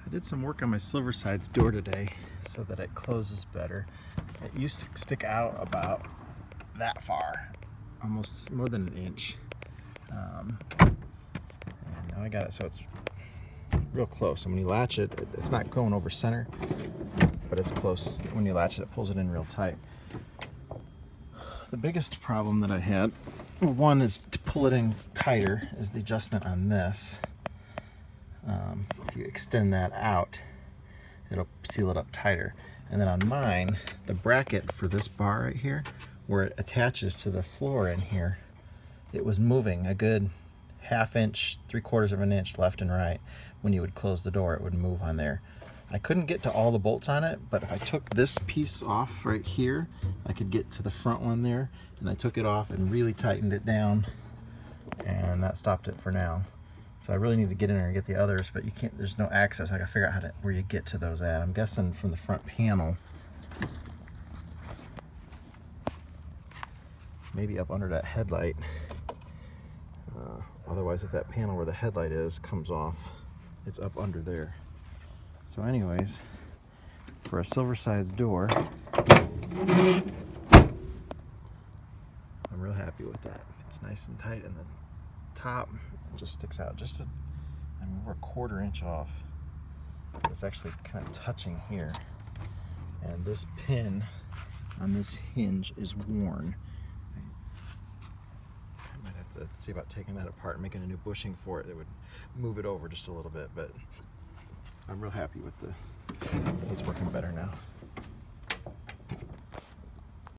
I did some work on my Silversides door today so that it closes better. It used to stick out about that far, almost more than an inch. And now I got it so it's real close. And when you latch it, it's not going over center, but it's close. When you latch it, it pulls it in real tight. The biggest problem that I had, one is to pull it in tighter, is the adjustment on this. If you extend that out, it'll seal it up tighter. And then on mine, the bracket for this bar right here, where it attaches to the floor in here, it was moving a good ½ inch, 3/4 of an inch left and right. When you would close the door, it would move on there. I couldn't get to all the bolts on it, but if I took this piece off right here, I could get to the front one there, and I took it off and really tightened it down, and that stopped it for now. So I really need to get in there and get the others, but you can't, there's no access. I gotta figure out where you get to those at. I'm guessing from the front panel. Maybe up under that headlight. Otherwise, if that panel where the headlight is comes off, it's up under there. So anyways, for a Silversides door, I'm real happy with that. It's nice and tight, and the top, it just sticks out just we're 1/4 inch off. It's actually kind of touching here. And this pin on this hinge is worn. I might have to see about taking that apart and making a new bushing for it that would move it over just a little bit, but I'm real happy with it's working better now.